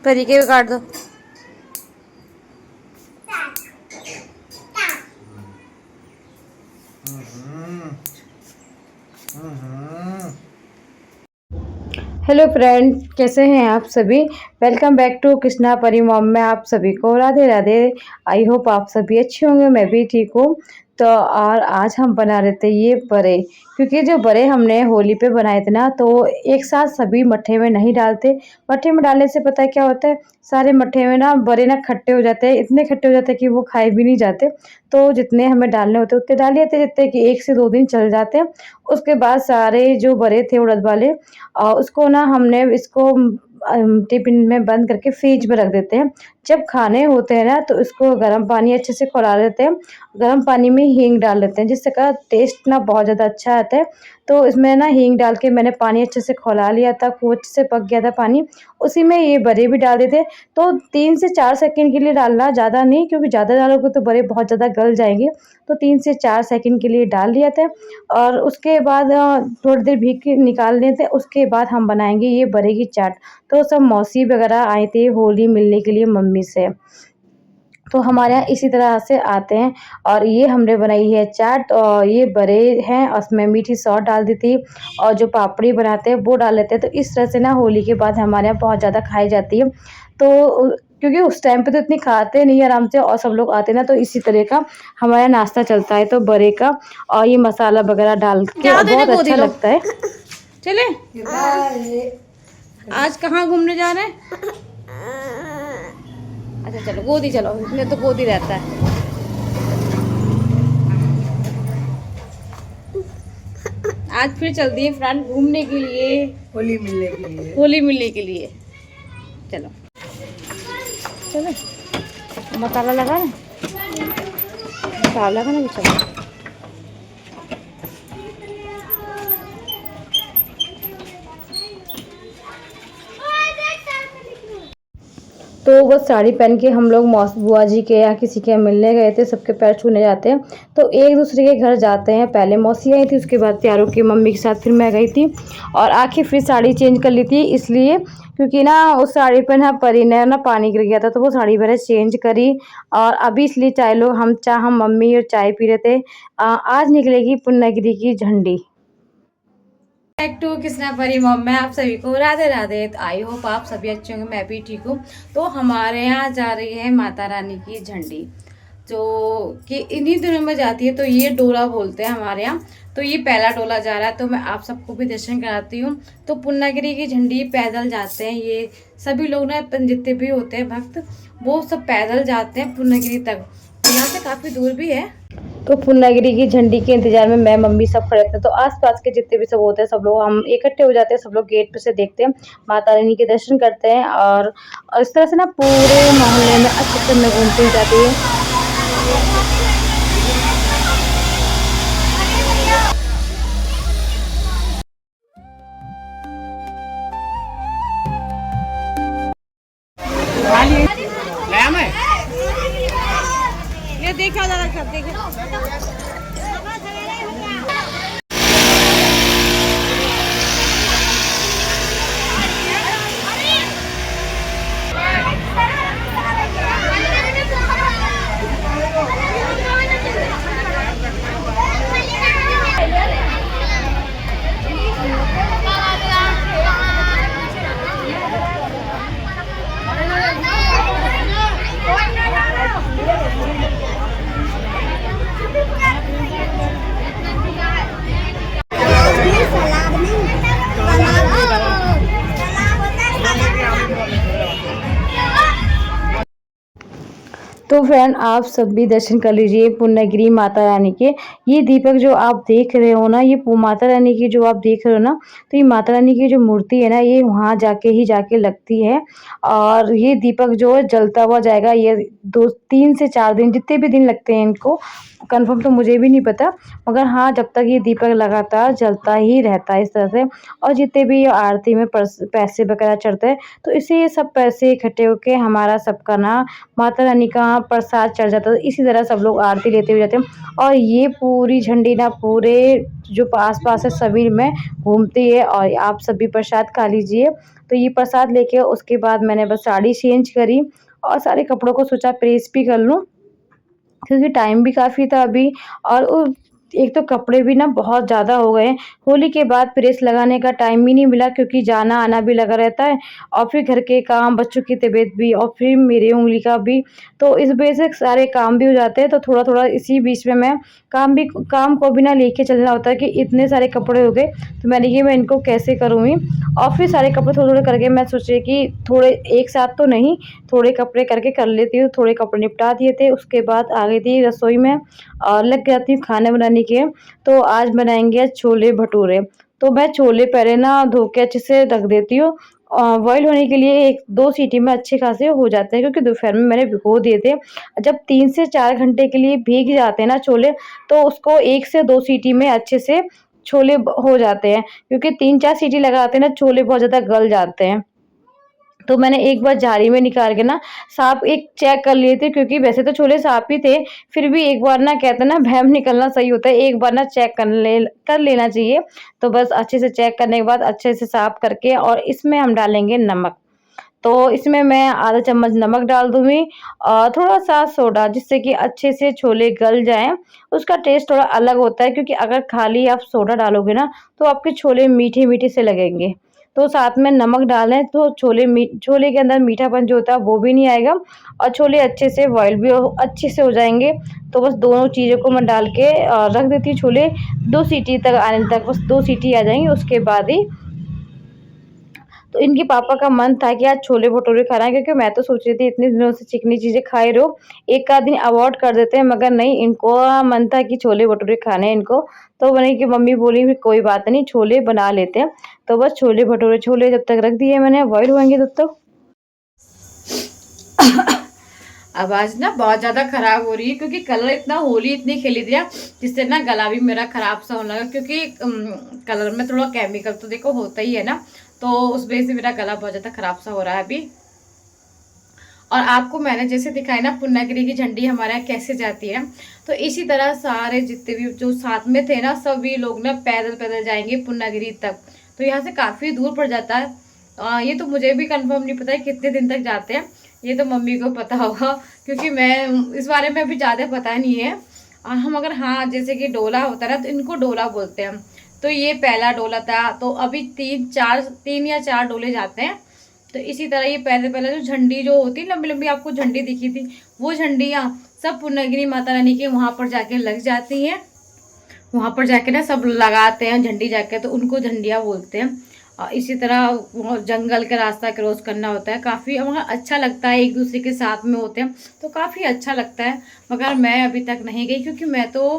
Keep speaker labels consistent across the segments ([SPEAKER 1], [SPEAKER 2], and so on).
[SPEAKER 1] तरीके भी काट दो। हेलो फ्रेंड, कैसे हैं आप सभी। वेलकम बैक टू कृष्णा परी मॉम में आप सभी को राधे राधे। आई होप आप सभी अच्छे होंगे, मैं भी ठीक हूँ। तो और आज हम बना रहे थे ये बड़े, क्योंकि जो बड़े हमने होली पे बनाए थे ना, तो एक साथ सभी मट्ठे में नहीं डालते। मट्ठे में डालने से पता है क्या होता है, सारे मट्ठे में ना बड़े ना खट्टे हो जाते हैं, इतने खट्टे हो जाते हैं कि वो खाए भी नहीं जाते। तो जितने हमें डालने होते उतने डाल लिए थे, जितने कि 1 से 2 दिन चल जाते हैं। उसके बाद सारे जो बड़े थे उड़द वाले, उसको ना हमने इसको टिफिन में बंद करके फ्रिज में रख देते हैं। जब खाने होते हैं ना, तो इसको गर्म पानी अच्छे से खौला लेते हैं। गर्म पानी में हींग डाल लेते हैं, जिससे का टेस्ट ना बहुत ज़्यादा अच्छा आता है। तो इसमें ना हींग डाल के मैंने पानी अच्छे से खौला लिया था, खूब अच्छे से पक गया था पानी। उसी में ये बड़े भी डाल देते। तो 3 से 4 सेकंड के लिए डालना, ज़्यादा नहीं, क्योंकि ज़्यादा डालोगे तो बड़े बहुत ज़्यादा गल जाएंगे। तो 3 से 4 सेकंड के लिए डाल लिया था। और उसके बाद थोड़ी देर भीग के निकाल लेते हैं। उसके बाद हम बनाएंगे ये बड़े की चाट। तो सब मौसी वगैरह आए थे होली मिलने के लिए मम्मी से, तो हमारे यहाँ इसी तरह से आते हैं। और ये हमने बनाई है चाट, और ये बड़े हैं, उसमें मीठी सॉस डाल दी थी, और जो पापड़ी बनाते हैं वो डाल लेते हैं। तो इस तरह से ना होली के बाद हमारे यहाँ बहुत ज़्यादा खाई जाती है। तो क्योंकि उस टाइम पे तो इतनी खाते नहीं आराम से, और सब लोग आते हैं ना, तो इसी तरह का हमारा नाश्ता चलता है। तो बड़े का और ये मसाला वगैरह डाल के बहुत अच्छा लगता है। चले आज कहाँ घूमने जा रहे हैं? अच्छा चलो गोदी चलो, इसमें तो गोदी रहता है। आज फिर चल दिए फ्रेंड घूमने के लिए,
[SPEAKER 2] होली मिलने के लिए।
[SPEAKER 1] होली मिलने के लिए। चलो चलो मसाला लगा ना, मसाला लगा ना भी चलो। तो वो साड़ी पहन के हम लोग मौसी बुआ जी के या किसी के यहाँ मिलने गए थे, सबके पैर छूने जाते हैं। तो एक दूसरे के घर जाते हैं। पहले मौसी आई थी, उसके बाद प्यारों की मम्मी के साथ फिर मैं गई थी, और आखिर फिर साड़ी चेंज कर ली थी, इसलिए क्योंकि ना उस साड़ी पर ना परी ने ना पानी गिर गया था, तो वो साड़ी मैंने चेंज करी। और अभी इसलिए चाय लोग हम मम्मी और चाय पी रहे थे। आज निकलेगी पूर्णागिरि की झंडी। बैक टू कृष्णा परी मॉम में आप सभी को राधे राधे। तो आई होप आप सभी अच्छे होंगे, मैं भी ठीक हूँ। तो हमारे यहाँ जा रही है माता रानी की झंडी, जो कि इन्हीं दिनों में जाती है। तो ये डोला बोलते हैं हमारे यहाँ। तो ये पहला डोला जा रहा है, तो मैं आप सबको भी दर्शन कराती हूँ। तो पूर्णागिरि की झंडी पैदल जाते हैं ये सभी लोग ना, जितने भी होते हैं भक्त, वो सब पैदल जाते हैं पूर्णागिरि तक। यहाँ से काफ़ी दूर भी है। तो पूर्णागिरि की झंडी के इंतजार में मैं मम्मी सब खड़े थे। तो आसपास के जितने भी सब होते हैं, सब लोग हम इकट्ठे हो जाते हैं, सब लोग गेट पे से देखते हैं, माता रानी के दर्शन करते हैं। और इस तरह से ना पूरे मोहल्ले में अच्छे से में घूमती जाती है। ये देखा जरा सब देखा। तो फ्रेंड आप सब भी दर्शन कर लीजिए पूर्णागिरि माता रानी के। ये दीपक जो आप देख रहे हो ना, ये माता रानी की जो आप देख रहे हो ना, तो ये माता रानी की जो मूर्ति है ना, ये वहाँ जाके लगती है। और ये दीपक जो है जलता हुआ जाएगा, ये 2 3 से 4 दिन जितने भी दिन लगते हैं इनको, कंफर्म तो मुझे भी नहीं पता, मगर हाँ, जब तक ये दीपक लगातार जलता ही रहता है इस तरह से, और जितने भी आरती में पैसे वगैरह चढ़ते हैं, तो इससे ये सब पैसे इकट्ठे होके हमारा सबका ना माता रानी का प्रसाद चढ़ जाता है। इसी तरह सब लोग आरती लेते हुए जाते हैं, और ये पूरी झंडी ना पूरे जो आस-पास है सभी में घूमती है, और आप सभी प्रसाद खा लीजिए। तो ये प्रसाद लेके उसके बाद मैंने बस साड़ी चेंज करी और सारे कपड़ों को सोचा प्रेस भी कर लूँ, क्योंकि टाइम भी काफ़ी था अभी, और एक तो कपड़े भी ना बहुत ज़्यादा हो गए हैं। होली के बाद प्रेस लगाने का टाइम ही नहीं मिला, क्योंकि जाना-आना भी लगा रहता है, और फिर घर के काम, बच्चों की तबीयत भी, और फिर मेरी उँगली का भी, तो इस वजह से सारे काम भी हो जाते हैं। तो थोड़ा-थोड़ा इसी बीच में मैं काम को भी ना लेके चलना होता है कि इतने सारे कपड़े हो गए, तो मैंने कि मैं इनको कैसे करूँगी, और फिर सारे कपड़े थोड़े-थोड़े करके मैं सोची कि थोड़े एक साथ तो नहीं, थोड़े कपड़े करके कर लेती हूँ। थोड़े कपड़े निपटा दिए थे, उसके बाद आ गई थी रसोई में और लग जाती हूँ खाना बनाने के। तो आज बनाएँगे आज छोले-भटूरे। तो मैं छोले पहले ना धो के अच्छे से रख देती हूँ, बॉयल होने के लिए 1-2 सीटी में अच्छे खासे हो जाते हैं, क्योंकि दोपहर में मैंने भिगो दिए थे। जब 3 से 4 घंटे के लिए भीग जाते हैं ना छोले, तो उसको 1 से 2 सीटी में अच्छे से छोले हो जाते हैं, क्योंकि 3-4 सीटी लगाते हैं ना छोले बहुत ज़्यादा गल जाते हैं। तो मैंने एक बार झाड़ी में निकाल के ना साफ एक चेक कर लिए थे, क्योंकि वैसे तो छोले साफ ही थे, फिर भी एक बार ना कहते हैं ना भैम निकलना सही होता है, एक बार ना चेक कर लेना चाहिए। तो बस अच्छे से चेक करने के बाद अच्छे से साफ करके, और इसमें हम डालेंगे नमक। तो इसमें मैं आधा चम्मच नमक डाल दूँगी और थोड़ा-सा सोडा, जिससे कि अच्छे से छोले गल जाएँ। उसका टेस्ट थोड़ा अलग होता है, क्योंकि अगर खाली आप सोडा डालोगे ना, तो आपके छोले मीठे-मीठे से लगेंगे। तो साथ में नमक डालें तो छोले के अंदर मीठापन जो होता है वो भी नहीं आएगा, और छोले अच्छे से बॉयल भी अच्छे से हो जाएँगे। तो बस दोनों चीज़ों को मैं डाल के रख देती हूँ छोले 2 सीटी तक आने तक, बस 2 सीटी आ जाएँगी उसके बाद ही। तो इनके पापा का मन था कि आज छोले-भटूरे खाना है, क्योंकि मैं तो सोच रही थी इतने दिनों से चिकनी चीज़ें खाए रहो, एक आध दिन अवॉइड कर देते हैं, मगर नहीं, इनको मन था कि छोले-भटूरे खाने हैं इनको। तो बने कि मम्मी बोली फिर कोई बात नहीं, छोले बना लेते हैं। तो बस छोले-भटूरे छोले जब तक रख दिए मैंने, बॉयल होएँगे तब तक। आवाज़ ना बहुत ज़्यादा ख़राब हो रही है, क्योंकि कलर इतना होली इतनी खेली थी ना, जिससे ना गला भी मेरा ख़राब सा होने लगा, क्योंकि कलर में थोड़ा केमिकल तो देखो होता ही है ना, तो उस वजह से मेरा गला बहुत ज़्यादा ख़राब सा हो रहा है अभी। और आपको मैंने जैसे दिखाया ना पूर्णागिरि की झंडी हमारे यहाँ कैसे जाती है, तो इसी तरह सारे जितने भी जो साथ में थे ना सभी लोग ना पैदल पैदल जाएंगे पूर्णागिरि तक। तो यहाँ से काफ़ी दूर पड़ जाता है। ये तो मुझे भी कंफर्म नहीं पता है कितने दिन तक जाते हैं, ये तो मम्मी को पता होगा, क्योंकि मैं इस बारे में अभी ज़्यादा पता नहीं है। हम अगर हाँ जैसे कि डोला होता है ना, तो इनको डोला बोलते हैं। तो ये पहला डोला था, तो अभी 3 या 4 डोले जाते हैं। तो इसी तरह ये पहले पहले जो झंडी जो होती है लंबी लंबी आपको झंडी दिखी थी, वो झंडियाँ सब पूर्णागिरि माता रानी के वहाँ पर जाके लग जाती हैं। वहाँ पर जाके ना सब लगाते हैं झंडी जाके, तो उनको झंडियाँ बोलते हैं। इसी तरह वो जंगल का रास्ता क्रॉस करना होता है, काफ़ी वहाँ अच्छा लगता है, एक दूसरे के साथ में होते हैं तो काफ़ी अच्छा लगता है। मगर मैं अभी तक नहीं गई, क्योंकि मैं तो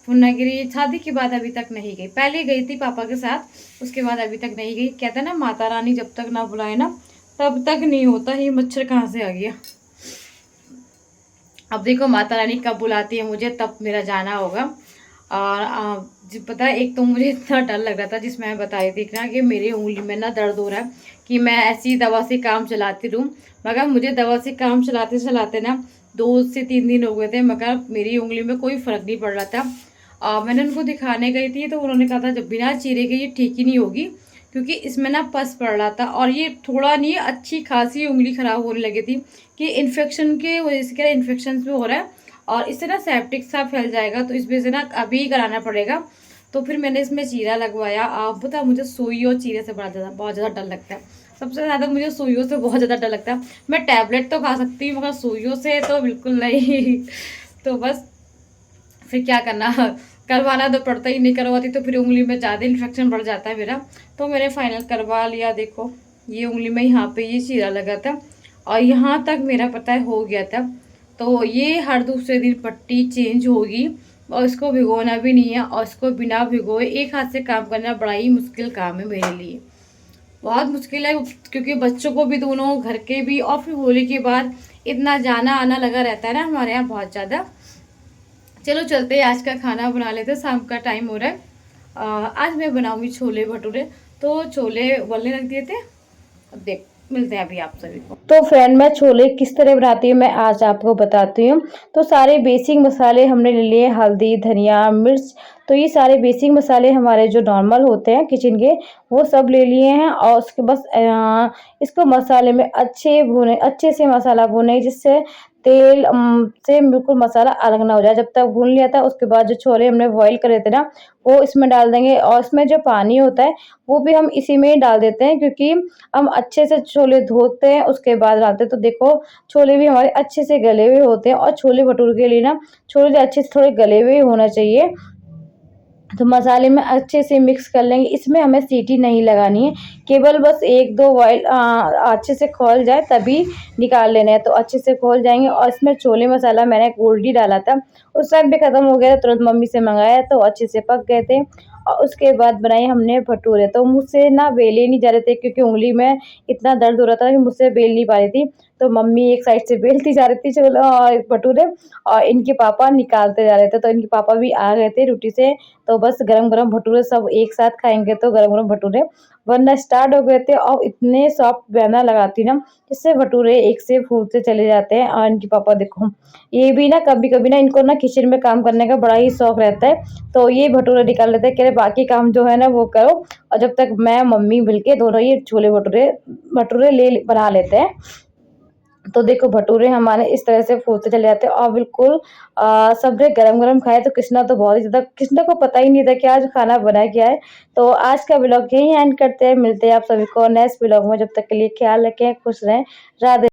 [SPEAKER 1] पूर्णागिरि शादी के बाद अभी तक नहीं गई। पहले गई थी पापा के साथ, उसके बाद अभी तक नहीं गई। कहते हैं ना माता रानी जब तक ना बुलाए ना तब तक नहीं होता। ये मच्छर कहाँ से आ गया। अब देखो माता रानी कब बुलाती है मुझे, तब मेरा जाना होगा। और पता है, एक तो मुझे इतना डर लग रहा था जिसमें मैं बताई थी ना कि मेरी उंगली में ना दर्द हो रहा है, कि मैं ऐसी दवा से काम चलाती रहूँ। मगर मुझे दवा से काम चलाते चलाते ना 2 से 3 दिन हो गए थे, मगर मेरी उंगली में कोई फ़र्क नहीं पड़ रहा था। मैंने उनको दिखाने गई थी, तो उन्होंने कहा था जब बिना चीरे के ये ठीक ही नहीं होगी, क्योंकि इसमें ना पस पड़ रहा था, और ये थोड़ा नहीं अच्छी खासी उंगली ख़राब होने लगी थी, कि इन्फेक्शन की वजह से क्या इन्फेक्शन भी हो रहा है, और इससे ना सेप्टिक सा फैल जाएगा, तो इस वजह से ना अभी ही कराना पड़ेगा। तो फिर मैंने इसमें चीरा लगवाया। आप पता मुझे सुई और चीरे से बहुत ज़्यादा डर लगता है। सबसे ज़्यादा मुझे सुइयों से बहुत ज़्यादा डर लगता है। मैं टैबलेट तो खा सकती हूँ, मगर सुइयों से तो बिल्कुल नहीं। तो बस फिर क्या करना, करवाना तो पड़ता ही, नहीं करवाती तो फिर उंगली में ज़्यादा इन्फेक्शन बढ़ जाता है मेरा। तो मैंने फाइनल करवा लिया। देखो ये उंगली में यहाँ पे ये चीरा लगा था, और यहाँ तक मेरा पता है हो गया था। तो ये हर दूसरे दिन पट्टी चेंज होगी, और इसको भिगोना भी नहीं है, और इसको बिना भिगोए एक हाथ से काम करना बड़ा ही मुश्किल काम है मेरे लिए, बहुत मुश्किल है, क्योंकि बच्चों को भी दोनों, घर के भी, और फिर होली के बाद इतना जाना आना लगा रहता है ना हमारे यहाँ बहुत ज़्यादा। चलो चलते हैं, आज का खाना बना लेते हैं, शाम का टाइम हो रहा है। आज मैं बनाऊंगी छोले भटूरे। तो छोले उबलने रख दिए थे, अब देख मिलते हैं अभी आप सभी को। तो फ्रेंड, मैं छोले किस तरह बनाती हूँ मैं आज आपको बताती हूँ। तो सारे बेसिक मसाले हमने ले लिए, हल्दी, धनिया, मिर्च। तो ये सारे बेसिक मसाले हमारे जो नॉर्मल होते हैं किचन के, वो सब ले लिए हैं। और उसके बस इसको मसाले में अच्छे से मसाला भुने, जिससे तेल से बिल्कुल मसाला अलग ना हो जाए। जब तक भून लिया था, उसके बाद जो छोले हमने बॉईल करे थे ना, वो इसमें डाल देंगे। और इसमें जो पानी होता है वो भी हम इसी में ही डाल देते हैं, क्योंकि हम अच्छे से छोले धोते हैं उसके बाद डालते हैं। तो देखो, छोले भी हमारे अच्छे से गले हुए होते हैं। और छोले भटूरे के लिए ना, छोले अच्छे से थोड़े गले हुए होना चाहिए। तो मसाले में अच्छे से मिक्स कर लेंगे। इसमें हमें सीटी नहीं लगानी है, केवल बस 1-2 बॉयल अच्छे से खौल जाए तभी निकाल लेना है। तो अच्छे से खौल जाएंगे। और इसमें छोले मसाला मैंने गोल्डी डाला था, उस टाइम पे ख़त्म हो गया था, तुरंत मम्मी से मंगाया तो अच्छे से पक गए थे। और उसके बाद बनाए हमने भटूरे। तो मुझसे ना बेले नहीं जा रहे थे, क्योंकि उंगली में इतना दर्द हो रहा था कि मुझसे बेल नहीं पा रही थी। तो मम्मी एक साइड से बेलती जा रही थी भटूरे, और इनके पापा निकालते जा रहे थे। तो इनके पापा भी आ गए थे ड्यूटी से। तो बस गरम-गरम भटूरे सब एक साथ खाएँगे, तो गरम-गरम भटूरे बनना स्टार्ट हो गए थे। और इतने सॉफ्ट बनना लगाती ना, इससे भटूरे एक से फूलते चले जाते हैं। और इनके पापा देखो, ये भी ना कभी-कभी ना इनको ना किचन में काम करने का बड़ा ही शौक रहता है। तो ये भटूरे निकाल लेते हैं, कह रहे बाकी काम जो है ना वो करो, और जब तक मैं मम्मी मिलके दोनों ये छोले भटूरे भटूरे ले बना लेते हैं। तो देखो, भटूरे हमारे इस तरह से फूलते चले जाते हैं। और बिल्कुल सबने गरम-गरम खाए। तो कृष्णा तो बहुत ही ज़्यादा, कृष्णा को पता ही नहीं था कि आज खाना बना क्या है। तो आज का व्लॉग यहीं एंड करते हैं, मिलते हैं आप सभी को नेक्स्ट व्लॉग में। जब तक के लिए ख्याल रखें, खुश रहें, राधे।